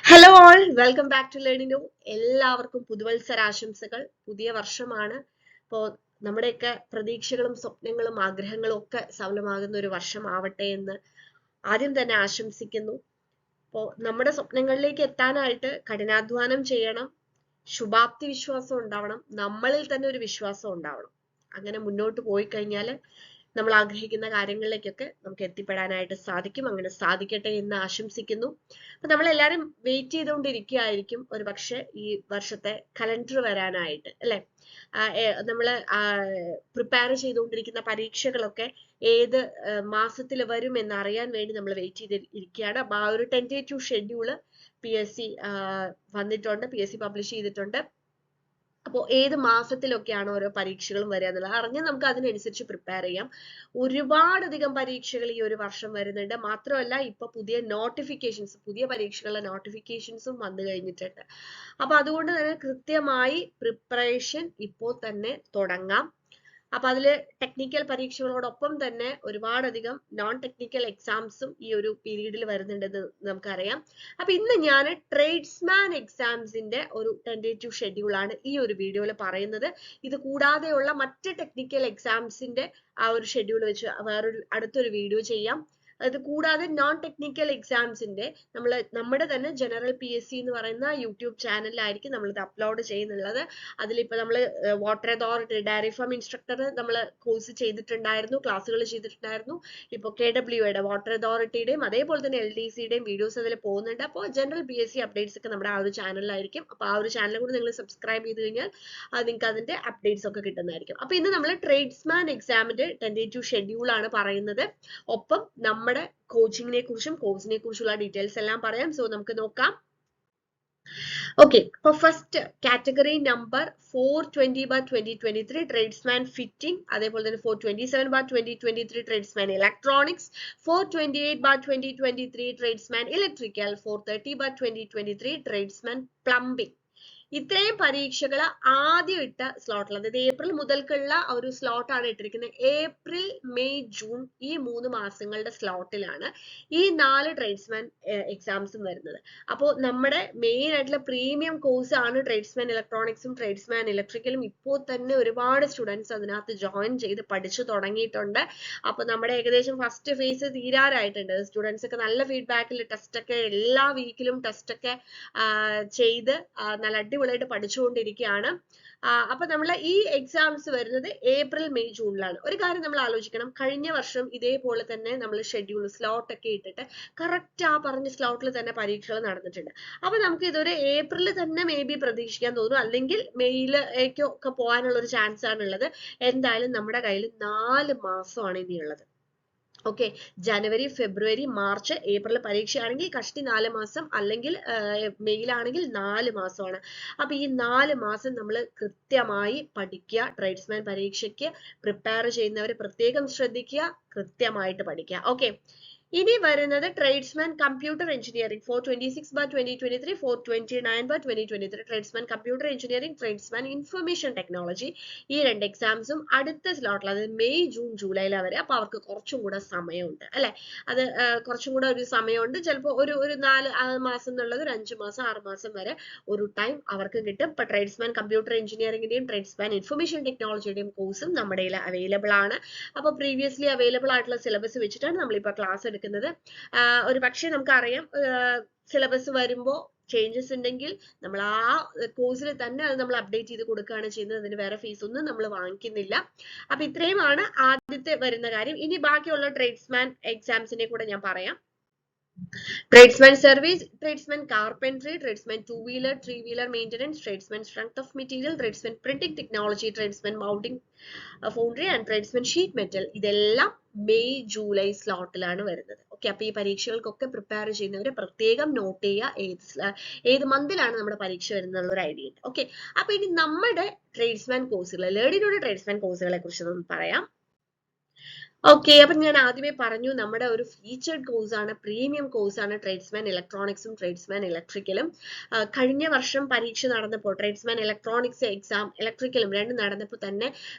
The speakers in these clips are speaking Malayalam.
Hello all, welcome back to learning. എല്ലാവർക്കും പുതുവത്സരാശംസകൾ. പുതിയ വർഷമാണ്. അപ്പോൾ നമ്മുടെയൊക്കെ പ്രതീക്ഷകളും സ്വപ്നങ്ങളും ആഗ്രഹങ്ങളും ഒക്കെ സഫലമാകുന്ന ഒരു വർഷമാവട്ടെ എന്ന് ആദ്യം തന്നെ ആശംസിക്കുന്നു. അപ്പോൾ നമ്മുടെ സ്വപ്നങ്ങളിലേക്ക് എത്താനായിട്ട് കഠിനാധ്വാനം ചെയ്യണം, ശുഭാപ്തി വിശ്വാസം ഉണ്ടാവണം, നമ്മളിൽ തന്നെ ഒരു വിശ്വാസം ഉണ്ടാവണം. അങ്ങനെ മുന്നോട്ട് പോയി കഴിഞ്ഞാൽ നമ്മൾ ആഗ്രഹിക്കുന്ന കാര്യങ്ങളിലേക്കൊക്കെ നമുക്ക് എത്തിപ്പെടാനായിട്ട് സാധിക്കും. അങ്ങനെ സാധിക്കട്ടെ എന്ന് ആശംസിക്കുന്നു. അപ്പൊ നമ്മളെല്ലാരും വെയിറ്റ് ചെയ്തുകൊണ്ടിരിക്കുകയായിരിക്കും ഒരു പക്ഷെ ഈ വർഷത്തെ കലണ്ടർ വരാനായിട്ട്, അല്ലെ? നമ്മൾ പ്രിപ്പയർ ചെയ്തുകൊണ്ടിരിക്കുന്ന പരീക്ഷകളൊക്കെ ഏത് മാസത്തിൽ വരും എന്ന് അറിയാൻ വേണ്ടി നമ്മൾ വെയിറ്റ് ചെയ്തിരിക്കുകയാണ്. അപ്പൊ ആ ഒരു ടെന്റേറ്റീവ് ഷെഡ്യൂള് PSC വന്നിട്ടുണ്ട്, PSC പബ്ലിഷ് ചെയ്തിട്ടുണ്ട്. അപ്പോൾ ഏത് മാസത്തിലൊക്കെയാണ് ഓരോ പരീക്ഷകളും വരിക എന്നുള്ളത് അറിഞ്ഞ് നമുക്ക് അതിനനുസരിച്ച് പ്രിപ്പയർ ചെയ്യാം. ഒരുപാടധികം പരീക്ഷകൾ ഈ ഒരു വർഷം വരുന്നുണ്ട്. മാത്രമല്ല ഇപ്പൊ പുതിയ നോട്ടിഫിക്കേഷൻസ്, പുതിയ പരീക്ഷകളുടെ നോട്ടിഫിക്കേഷൻസും വന്നു കഴിഞ്ഞിട്ടുണ്ട്. അപ്പൊ അതുകൊണ്ട് തന്നെ കൃത്യമായി പ്രിപ്പറേഷൻ ഇപ്പോൾ തന്നെ തുടങ്ങാം. അപ്പൊ അതില് ടെക്നിക്കൽ പരീക്ഷകളോടൊപ്പം തന്നെ ഒരുപാടധികം നോൺ ടെക്നിക്കൽ എക്സാംസും ഈ ഒരു പീരീഡിൽ വരുന്നുണ്ടെന്ന് നമുക്കറിയാം. അപ്പൊ ഇന്ന് ഞാൻ ട്രേഡ്സ്മാൻ എക്സാംസിന്റെ ഒരു ടെന്റേറ്റീവ് ഷെഡ്യൂൾ ആണ് ഈ ഒരു വീഡിയോയിൽ പറയുന്നത്. ഇത് കൂടാതെയുള്ള മറ്റ് ടെക്നിക്കൽ എക്സാംസിന്റെ ആ ഒരു ഷെഡ്യൂൾ വെച്ച് വേറൊരു അടുത്തൊരു വീഡിയോ ചെയ്യാം. അത് കൂടാതെ നോൺ ടെക്നിക്കൽ എക്സാംസിന്റെ നമ്മുടെ തന്നെ ജനറൽ PSC എന്ന് പറയുന്ന യൂട്യൂബ് ചാനലിലായിരിക്കും നമ്മൾ ഇത് അപ്ലോഡ് ചെയ്യുന്നുള്ളത്. അതിലിപ്പോ നമ്മൾ water authority, dairy farm instructor നമ്മൾ കോഴ്സ് ചെയ്തിട്ടുണ്ടായിരുന്നു, ക്ലാസ്സുകൾ ചെയ്തിട്ടുണ്ടായിരുന്നു. ഇപ്പോൾ KWയുടെ വാട്ടർ അതോറിറ്റിയുടെയും അതേപോലെ തന്നെ LDCയുടെയും വീഡിയോസ് അതിൽ പോകുന്നുണ്ട്. അപ്പോൾ ജനറൽ PSC അപ്ഡേറ്റ്സ് ഒക്കെ നമ്മുടെ ആ ഒരു ചാനലിലായിരിക്കും. അപ്പോൾ ആ ഒരു ചാനൽ കൂടി നിങ്ങൾ സബ്സ്ക്രൈബ് ചെയ്ത് കഴിഞ്ഞാൽ നിങ്ങൾക്ക് അതിന്റെ അപ്ഡേറ്റ്സ് ഒക്കെ കിട്ടുന്നതായിരിക്കും. അപ്പൊ ഇന്ന് നമ്മൾ ട്രേഡ്സ്മാൻ എക്സാമിന്റെ ടെന്റേറ്റീവ് ഷെഡ്യൂൾ ആണ് പറയുന്നത്. ഒപ്പം നമ്മുടെ കോച്ചിങ്ങിനെ കുറിച്ചും കോഴ്സിനെ കുറിച്ചുള്ള ഡീറ്റെയിൽസ് എല്ലാം പറയാം. സോ നമുക്ക് നോക്കാം. ഓക്കെ, അപ്പൊ first category number 420/2023 tradesman fitting, അതേപോലെ തന്നെ 427/2023 tradesman electronics, 428/2023 tradesman electrical, 430/2023 tradesman plumbing. ഇത്രയും പരീക്ഷകൾ ആദ്യം ഇട്ട സ്ലോട്ടിൽ, അതായത് ഏപ്രിൽ മുതൽക്കുള്ള ഒരു സ്ലോട്ടാണ് ഇട്ടിരിക്കുന്നത്. ഏപ്രിൽ, മെയ്, ജൂൺ ഈ 3 മാസങ്ങളുടെ സ്ലോട്ടിലാണ് ഈ 4 ട്രേഡ്സ്മാൻ എക്സാംസും വരുന്നത്. അപ്പോൾ നമ്മുടെ മെയിൻ ആയിട്ടുള്ള പ്രീമിയം കോഴ്സ് ആണ് ട്രേഡ്സ്മാൻ ഇലക്ട്രോണിക്സും ട്രേഡ്സ്മാൻ ഇലക്ട്രിക്കലും. ഇപ്പോൾ തന്നെ ഒരുപാട് സ്റ്റുഡൻസ് അതിനകത്ത് ജോയിൻ ചെയ്ത് പഠിച്ചു തുടങ്ങിയിട്ടുണ്ട്. അപ്പൊ നമ്മുടെ ഏകദേശം ഫസ്റ്റ് ഫേസ് തീരാറായിട്ടുണ്ട്. സ്റ്റുഡൻസ് ഒക്കെ നല്ല ഫീഡ്ബാക്കിൽ ടെസ്റ്റ് ഒക്കെ എല്ലാ വീക്കിലും ടെസ്റ്റ് ഒക്കെ ചെയ്ത് നല്ല അടിപൊളിയായിട്ട് പഠിച്ചുകൊണ്ടിരിക്കുകയാണ്. അപ്പൊ നമ്മൾ ഈ എക്സാംസ് വരുന്നത് ഏപ്രിൽ, മെയ്, ജൂണിലാണ്. ഒരു കാര്യം നമ്മൾ ആലോചിക്കണം, കഴിഞ്ഞ വർഷം ഇതേപോലെ തന്നെ നമ്മൾ ഷെഡ്യൂൾ സ്ലോട്ട് ഒക്കെ ഇട്ടിട്ട് കറക്റ്റ് ആ പറഞ്ഞ സ്ലോട്ടിൽ തന്നെ പരീക്ഷകൾ നടന്നിട്ടുണ്ട്. അപ്പൊ നമുക്ക് ഇതൊരു ഏപ്രിലിൽ തന്നെ മേ ബി പ്രതീക്ഷിക്കാൻ തോന്നും, അല്ലെങ്കിൽ മെയ്യിലേക്കൊക്കെ പോകാനുള്ള ഒരു ചാൻസ് ആണുള്ളത്. എന്തായാലും നമ്മുടെ കയ്യിൽ 4 മാസമാണ് ഇനിയുള്ളത്. ഓക്കെ, ജനുവരി, ഫെബ്രുവരി, മാർച്ച്, ഏപ്രിൽ പരീക്ഷയാണെങ്കിൽ കഷ്ടി 4 മാസം, അല്ലെങ്കിൽ മെയ്യിലാണെങ്കിൽ 4 മാസമാണ്. അപ്പൊ ഈ 4 മാസം നമ്മൾ കൃത്യമായി പഠിക്കുക. ട്രേഡ്സ്മാൻ പരീക്ഷയ്ക്ക് പ്രിപ്പയർ ചെയ്യുന്നവർ പ്രത്യേകം ശ്രദ്ധിക്കുക, കൃത്യമായിട്ട് പഠിക്കുക. ഓക്കെ, ഇനി വരുന്നത് tradesman computer engineering 426/2023, 429/2023 tradesman computer engineering, tradesman information technology. ഈ 2 എക്സാംസും അടുത്ത സ്ലോട്ടിൽ, അതായത് മെയ്, ജൂൺ, ജൂലൈയിലെ വരെ. അപ്പൊ അവർക്ക് കുറച്ചും കൂടെ സമയമുണ്ട്, അല്ലെ? അത് കുറച്ചും കൂടെ ഒരു സമയമുണ്ട്. ചിലപ്പോൾ ഒരു 4 മാസം എന്നുള്ളത് ഒരു 5 മാസം 6 മാസം വരെ ഒരു ടൈം അവർക്ക് കിട്ടും. ഇപ്പൊ ട്രേഡ്സ്മാൻ കമ്പ്യൂട്ടർ എഞ്ചിനീയറിംഗിന്റെയും ട്രേഡ്സ്മാൻ ഇൻഫർമേഷൻ ടെക്നോളജിയുടെയും കോഴ്സും നമ്മുടെ അവൈലബിൾ ആണ്. അപ്പൊ പ്രീവിയസ്ലി അവൈലബിൾ ആയിട്ടുള്ള സിലബസ് വെച്ചിട്ടാണ് നമ്മളിപ്പോ ക്ലാസ് എടുക്കുന്നത്. ഒരു പക്ഷേ നമുക്കറിയാം, സിലബസ് വരുമ്പോൾ ചേഞ്ചസ് ഉണ്ടെങ്കിൽ നമ്മൾ ആ കോഴ്സിൽ തന്നെ അത് നമ്മൾ അപ്ഡേറ്റ് ചെയ്ത് കൊടുക്കുകയാണ് ചെയ്യുന്നത്. അതിന് വേറെ ഫീസ് ഒന്നും നമ്മൾ വാങ്ങിക്കുന്നില്ല. അപ്പൊ ഇത്രയുമാണ് ആദ്യത്തെ വരുന്ന കാര്യം. ഇനി ബാക്കിയുള്ള ട്രേഡ്സ്മാൻ എക്സാംസിനെ കൂടെ ഞാൻ പറയാം. Tradesman service, tradesman carpentry, tradesman two-wheeler, three-wheeler maintenance, tradesman strength of material, tradesman printing technology, tradesman mounting foundry and tradesman sheet metal. ഇതെല്ലാം മെയ്, ജൂലൈ സ്ലോട്ടിലാണ് വരുന്നത്. ഓക്കെ, അപ്പൊ ഈ പരീക്ഷകൾക്കൊക്കെ പ്രിപ്പയർ ചെയ്യുന്നവര് പ്രത്യേകം നോട്ട് ചെയ്യുക ഏത് മന്തിലാണ് നമ്മുടെ പരീക്ഷ വരുന്നുള്ള ഒരു ഐഡിയ ഉണ്ട്. ഓക്കെ, അപ്പൊ ഇനി നമ്മുടെ ട്രേഡ്സ്മാൻ കോഴ്സുകൾ, ലേണിംഗിലൂടെ ട്രേഡ്സ്മാൻ കോഴ്സുകളെ കുറിച്ച് പറയാം. ഓക്കെ, അപ്പൊ ഞാൻ ആദ്യമേ പറഞ്ഞു നമ്മുടെ ഒരു ഫീച്ചേർഡ് കോഴ്സ് ആണ്, പ്രീമിയം കോഴ്സ് ആണ് ട്രേഡ്സ്മാൻ ഇലക്ട്രോണിക്സും ട്രേഡ്സ്മാൻ ഇലക്ട്രിക്കലും. കഴിഞ്ഞ വർഷം പരീക്ഷ നടന്നപ്പോൾ ട്രേഡ്സ്മാൻ ഇലക്ട്രോണിക്സ് എക്സാം ഇലക്ട്രിക്കലും രണ്ടും നടന്നപ്പോൾ തന്നെ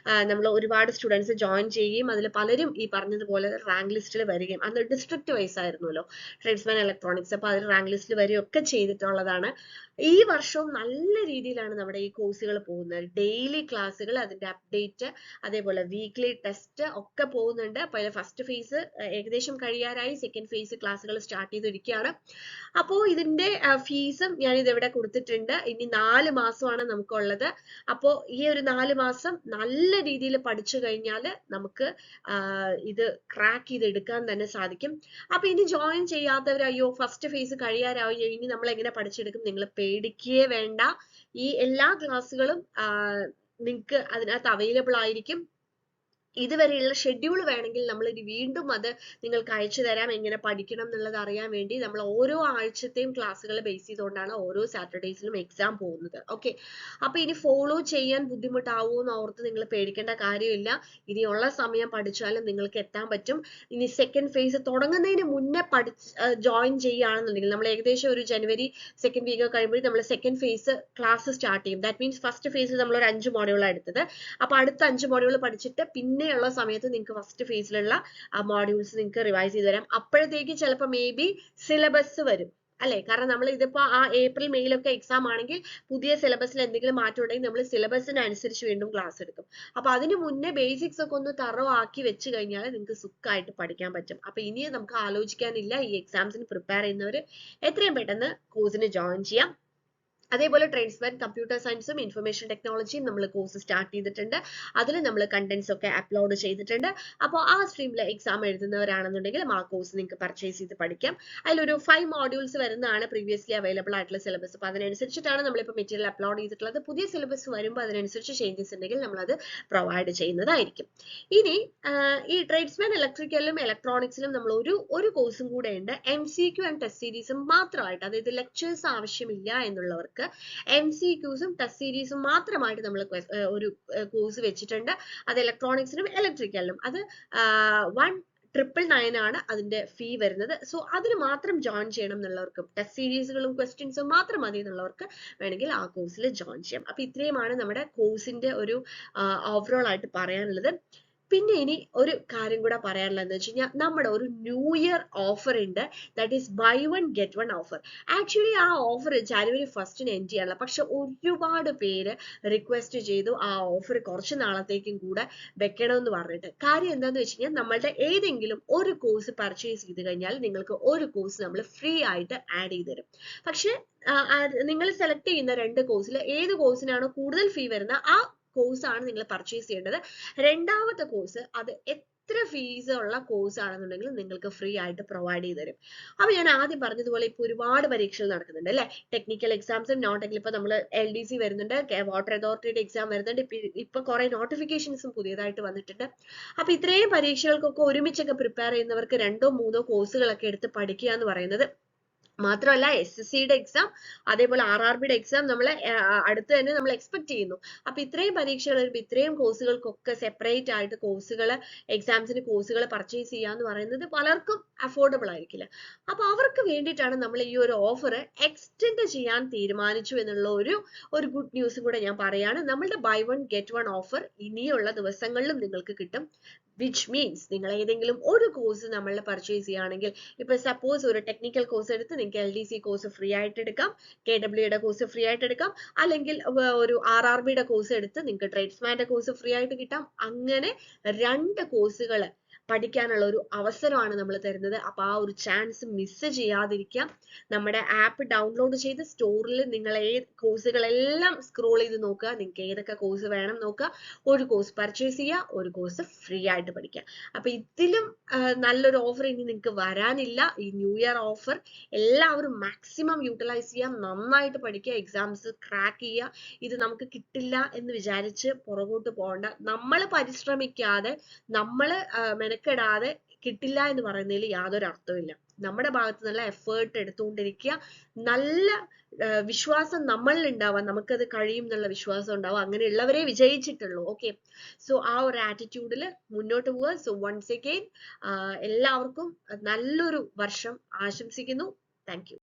നമ്മൾ ഒരുപാട് സ്റ്റുഡൻസ് ജോയിൻ ചെയ്യുകയും അതിൽ പലരും ഈ പറഞ്ഞതുപോലെ റാങ്ക് ലിസ്റ്റിൽ വരികയും, അന്ന് ഡിസ്ട്രിക്ട് വൈസ് ആയിരുന്നല്ലോ ട്രേഡ്സ്മാൻ ഇലക്ട്രോണിക്സ്, അപ്പോൾ അതിൽ റാങ്ക് ലിസ്റ്റിൽ വരികയും ഒക്കെ ചെയ്തിട്ടുള്ളതാണ്. ഈ വർഷവും നല്ല രീതിയിലാണ് നമ്മുടെ ഈ കോഴ്സുകൾ പോകുന്നത്. ഡെയിലി ക്ലാസ്സുകൾ, അതിന്റെ അപ്ഡേറ്റ്, അതേപോലെ വീക്ക്ലി ടെസ്റ്റ് ഒക്കെ പോകുന്നുണ്ട്. അപ്പോൾ ഫസ്റ്റ് ഫേസ് ഏകദേശം കഴിയാറായി, സെക്കൻഡ് ഫേസ് ക്ലാസ്സുകൾ സ്റ്റാർട്ട് ചെയ്തിരിക്കുകയാണ്. അപ്പോൾ ഇതിന്റെ ഫീസും ഞാൻ ഇതിവിടെ കൊടുത്തിട്ടുണ്ട്. ഇനി 4 മാസമാണ് നമുക്കുള്ളത്. അപ്പോൾ ഈ ഒരു 4 മാസം നല്ല രീതിയിൽ പഠിച്ചു കഴിഞ്ഞാൽ നമുക്ക് ഇത് ക്രാക്ക് ചെയ്ത് എടുക്കാൻ തന്നെ സാധിക്കും. അപ്പൊ ഇനി ജോയിൻ ചെയ്യാത്തവർ അയ്യോ ഫസ്റ്റ് ഫേസ് കഴിയാറായി ഇനി നമ്മൾ എങ്ങനെ പഠിച്ചെടുക്കും, നിങ്ങൾ പേടിക്കേ വേണ്ട. ഈ എല്ലാ ക്ലാസ്സുകളും നിങ്ങൾക്ക് അതിനകത്ത് അവൈലബിൾ ആയിരിക്കും. ഇതുവരെയുള്ള ഷെഡ്യൂൾ വേണമെങ്കിൽ നമ്മൾ ഇനി വീണ്ടും അത് നിങ്ങൾക്ക് അയച്ചു തരാം, എങ്ങനെ പഠിക്കണം എന്നുള്ളത് അറിയാൻ വേണ്ടി. നമ്മൾ ഓരോ ആഴ്ചത്തെയും ക്ലാസ്സുകൾ ബേസ് ചെയ്തുകൊണ്ടാണ് ഓരോ സാറ്റർഡേസിലും എക്സാം പോകുന്നത്. ഓക്കെ, അപ്പൊ ഇനി ഫോളോ ചെയ്യാൻ ബുദ്ധിമുട്ടാവുമോ എന്ന് ഓർത്ത് നിങ്ങൾ പേടിക്കേണ്ട കാര്യമില്ല. ഇനിയുള്ള സമയം പഠിച്ചാലും നിങ്ങൾക്ക് എത്താൻ പറ്റും. ഇനി സെക്കൻഡ് ഫേസ് തുടങ്ങുന്നതിന് മുന്നേ ജോയിൻ ചെയ്യുകയാണെന്നുണ്ടെങ്കിൽ നമ്മൾ ഏകദേശം ഒരു ജനുവരി സെക്കൻഡ് വീക്ക് കഴിയുമ്പോൾ നമ്മൾ സെക്കൻഡ് ഫേസ് ക്ലാസ് സ്റ്റാർട്ട് ചെയ്യും. ദാറ്റ് മീൻസ് ഫസ്റ്റ് ഫേസിൽ നമ്മൾ ഒരു 5 മോഡ്യൂളാണ് എടുത്തത്. അപ്പൊ അടുത്ത 5 മോഡ്യൂൾ പഠിച്ചിട്ട് പിന്നെയുള്ള സമയത്ത് നിങ്ങൾക്ക് ഫസ്റ്റ് ഫേസിലുള്ള മോഡ്യൂൾസ് നിങ്ങൾക്ക് റിവൈസ് ചെയ്ത് തരാം. അപ്പോഴത്തേക്ക് ചിലപ്പോൾ മേ ബി സിലബസ് വരും അല്ലെ, കാരണം നമ്മൾ ഇതിപ്പോ ആ ഏപ്രിൽ മെയിലൊക്കെ എക്സാം ആണെങ്കിൽ പുതിയ സിലബസിൽ എന്തെങ്കിലും മാറ്റം ഉണ്ടെങ്കിൽ നമ്മൾ സിലബസിനനുസരിച്ച് വീണ്ടും ക്ലാസ് എടുക്കും. അപ്പൊ അതിന് മുന്നേ ബേസിക്സ് ഒക്കെ ഒന്ന് തറോ ആക്കി വെച്ച് കഴിഞ്ഞാൽ നിങ്ങൾക്ക് സുഖമായിട്ട് പഠിക്കാൻ പറ്റും. അപ്പൊ ഇനി നമുക്ക് ആലോചിക്കാനില്ല. ഈ എക്സാംസിന് പ്രിപ്പയർ ചെയ്യുന്നവർ എത്രയും പെട്ടെന്ന് കോഴ്സിന് ജോയിൻ ചെയ്യാം. അതേപോലെ ട്രേഡ്സ്മാൻ കമ്പ്യൂട്ടർ സയൻസും ഇൻഫർമേഷൻ ടെക്നോളജിയും നമ്മൾ കോഴ്സ് സ്റ്റാർട്ട് ചെയ്തിട്ടുണ്ട്. അതിൽ നമ്മൾ കണ്ടന്റ്സ് ഒക്കെ അപ്ലോഡ് ചെയ്തിട്ടുണ്ട്. അപ്പോൾ ആ സ്ട്രീമിൽ എക്സാം എഴുതുന്നവരാണെന്നുണ്ടെങ്കിൽ ആ കോഴ്സ് നിങ്ങൾക്ക് പർച്ചേസ് ചെയ്ത് പഠിക്കാം. അതിലൊരു 5 മോഡ്യൂൾസ് വരുന്നതാണ് പ്രീവിയസ്ലി അവൈലബിൾ ആയിട്ടുള്ള സിലബസ്. അപ്പോൾ അതിനനുസരിച്ചിട്ടാണ് നമ്മളിപ്പോൾ മെറ്റീരിയൽ അപ്ലോഡ് ചെയ്തിട്ടുള്ളത്. പുതിയ സിലബസ് വരുമ്പോൾ അതിനനുസരിച്ച് ചേഞ്ചസ് ഉണ്ടെങ്കിൽ നമ്മളത് പ്രൊവൈഡ് ചെയ്യുന്നതായിരിക്കും. ഇനി ഈ ട്രേഡ്സ്മാൻ ഇലക്ട്രിക്കലിലും ഇലക്ട്രോണിക്സിലും നമ്മൾ ഒരു കോഴ്സും കൂടെ ഉണ്ട്, MCQ ആൻഡ് ടെസ്റ്റ് സീരീസും മാത്രമായിട്ട്. അതായത് ലെക്ചേഴ്സ് ആവശ്യമില്ല എന്നുള്ളവർക്ക് MCQസും ടെസ്റ്റ് സീരീസും മാത്രമായിട്ട് നമ്മൾ ഒരു കോഴ്സ് വെച്ചിട്ടുണ്ട്. അത് ഇലക്ട്രോണിക്സിനും ഇലക്ട്രിക്കലിനും. അത് 1,999 ആണ് അതിന്റെ ഫീ വരുന്നത്. സോ അതിന് മാത്രം ജോയിൻ ചെയ്യണം എന്നുള്ളവർക്കും, ടെസ്റ്റ് സീരീസുകളും ക്വസ്റ്റ്യൻസും മാത്രം മതി എന്നുള്ളവർക്ക് വേണമെങ്കിൽ ആ കോഴ്സിൽ ജോയിൻ ചെയ്യാം. അപ്പൊ ഇത്രയുമാണ് നമ്മുടെ കോഴ്സിന്റെ ഒരു ഓവറോൾ ആയിട്ട് പറയാനുള്ളത്. പിന്നെ ഇനി ഒരു കാര്യം കൂടെ പറയാനുള്ളത് വെച്ച് കഴിഞ്ഞാൽ നമ്മുടെ ഒരു ന്യൂ ഇയർ ഓഫർ ഉണ്ട്. That is buy 1 get 1 offer. Actually ആ ഓഫർ ജനുവരി 1 എൻഡ് ചെയ്യാനുള്ള, പക്ഷെ ഒരുപാട് പേര് റിക്വസ്റ്റ് ചെയ്തു ആ ഓഫർ കുറച്ച് നാളത്തേക്കും കൂടെ വെക്കണമെന്ന് പറഞ്ഞിട്ട്. കാര്യം എന്താണെന്ന് വെച്ച് കഴിഞ്ഞാൽ നമ്മളുടെ ഏതെങ്കിലും ഒരു കോഴ്സ് പർച്ചേസ് ചെയ്ത് കഴിഞ്ഞാൽ നിങ്ങൾക്ക് ഒരു കോഴ്സ് നമ്മൾ ഫ്രീ ആയിട്ട് ആഡ് ചെയ്ത് തരും. പക്ഷെ നിങ്ങൾ സെലക്ട് ചെയ്യുന്ന 2 കോഴ്സിൽ ഏത് കോഴ്സിനാണോ കൂടുതൽ ഫീ വരുന്നത് ആ കോഴ്സ് ആണ് നിങ്ങൾ പർച്ചേസ് ചെയ്യേണ്ടത്. രണ്ടാമത്തെ കോഴ്സ് അത് എത്ര ഫീസ് ഉള്ള കോഴ്സ് ആണെന്നുണ്ടെങ്കിലും നിങ്ങൾക്ക് ഫ്രീ ആയിട്ട് പ്രൊവൈഡ് ചെയ്ത് തരും. അപ്പൊ ഞാൻ ആദ്യം പറഞ്ഞതുപോലെ ഇപ്പൊ ഒരുപാട് പരീക്ഷകൾ നടക്കുന്നുണ്ട് അല്ലെ, ടെക്നിക്കൽ എക്സാംസും നോൺ ടെക്നിക്കൽ. ഇപ്പൊ നമ്മൾ LDC വരുന്നുണ്ട്, വാട്ടർ അതോറിറ്റിയുടെ എക്സാം വരുന്നുണ്ട്, ഇപ്പൊ കുറെ നോട്ടിഫിക്കേഷൻസും പുതിയതായിട്ട് വന്നിട്ടുണ്ട്. അപ്പൊ ഇത്രയും പരീക്ഷകൾക്കൊക്കെ ഒരുമിച്ചൊക്കെ പ്രിപ്പയർ ചെയ്യുന്നവർക്ക് 2 or 3 കോഴ്സുകളൊക്കെ എടുത്ത് പഠിക്കുക എന്ന് പറയുന്നത് മാത്രമല്ല, SSCയുടെ എക്സാം അതേപോലെ RRBയുടെ എക്സാം നമ്മളെ അടുത്ത് തന്നെ നമ്മൾ എക്സ്പെക്ട് ചെയ്യുന്നു. അപ്പൊ ഇത്രയും പരീക്ഷകൾ വരുമ്പോൾ ഇത്രയും കോഴ്സുകൾക്കൊക്കെ സെപ്പറേറ്റ് ആയിട്ട് കോഴ്സുകൾ, എക്സാംസിന് കോഴ്സുകൾ പർച്ചേസ് ചെയ്യുക എന്ന് പറയുന്നത് പലർക്കും അഫോർഡബിൾ ആയിരിക്കില്ല. അപ്പൊ അവർക്ക് വേണ്ടിയിട്ടാണ് നമ്മൾ ഈ ഒരു ഓഫർ എക്സ്റ്റെൻഡ് ചെയ്യാൻ തീരുമാനിച്ചു എന്നുള്ള ഒരു ഗുഡ് ന്യൂസും കൂടെ ഞാൻ പറയാണ്. നമ്മളുടെ ബൈ 1 get 1 ഓഫർ ഇനിയുള്ള ദിവസങ്ങളിലും നിങ്ങൾക്ക് കിട്ടും. വിച്ച് മീൻസ് നിങ്ങൾ ഏതെങ്കിലും ഒരു കോഴ്സ് നമ്മൾ പർച്ചേസ് ചെയ്യുകയാണെങ്കിൽ, ഇപ്പൊ സപ്പോസ് ഒരു ടെക്നിക്കൽ കോഴ്സ് എടുത്ത് നിങ്ങൾക്ക് LDC കോഴ്സ് ഫ്രീ ആയിട്ട് എടുക്കാം, KWയുടെ കോഴ്സ് ഫ്രീ ആയിട്ട് എടുക്കാം, അല്ലെങ്കിൽ ഒരു RRBയുടെ കോഴ്സ് എടുത്ത് നിങ്ങൾക്ക് ട്രേഡ്സ്മാന്റെ കോഴ്സ് ഫ്രീ ആയിട്ട് കിട്ടാം. അങ്ങനെ 2 കോഴ്സുകൾ പഠിക്കാനുള്ള ഒരു അവസരമാണ് നമ്മൾ തരുന്നത്. അപ്പൊ ആ ഒരു ചാൻസ് മിസ് ചെയ്യാതിരിക്കാം. നമ്മുടെ ആപ്പ് ഡൗൺലോഡ് ചെയ്ത് സ്റ്റോറിൽ നിങ്ങൾ കോഴ്സുകളെല്ലാം സ്ക്രോൾ ചെയ്ത് നോക്കുക, നിങ്ങൾക്ക് ഏതൊക്കെ കോഴ്സ് വേണം നോക്കുക, ഒരു കോഴ്സ് പർച്ചേസ് ചെയ്യുക, ഒരു കോഴ്സ് ഫ്രീ ആയിട്ട് പഠിക്കുക. അപ്പൊ ഇതിലും നല്ലൊരു ഓഫർ ഇനി നിങ്ങൾക്ക് വരാനില്ല. ഈ ന്യൂ ഇയർ ഓഫർ എല്ലാവരും മാക്സിമം യൂട്ടിലൈസ് ചെയ്യാം, നന്നായിട്ട് പഠിക്കുക, എക്സാംസ് ക്രാക്ക് ചെയ്യുക. ഇത് നമുക്ക് കിട്ടില്ല എന്ന് വിചാരിച്ച് പുറകോട്ട് പോകണ്ട. നമ്മൾ പരിശ്രമിക്കാതെ, നമ്മൾ മെനക്കെടാതെ കിട്ടില്ല എന്ന് പറയുന്നതിൽ യാതൊരു അർത്ഥമില്ല. നമ്മുടെ ഭാഗത്തു നിന്നുള്ള എഫേർട്ട് എടുത്തുകൊണ്ടിരിക്കുക. നല്ല വിശ്വാസം നമ്മളിൽ ഉണ്ടാവാൻ, നമുക്കത് കഴിയും എന്നുള്ള വിശ്വാസം ഉണ്ടാവും. അങ്ങനെയുള്ളവരെ വിജയിച്ചിട്ടുള്ളൂ. ഓക്കെ, സോ ആ ഒരു ആറ്റിറ്റ്യൂഡിൽ മുന്നോട്ട് പോവുക. സോ വൺസ് അഗെയിൻ എല്ലാവർക്കും നല്ലൊരു വർഷം ആശംസിക്കുന്നു. Thank you.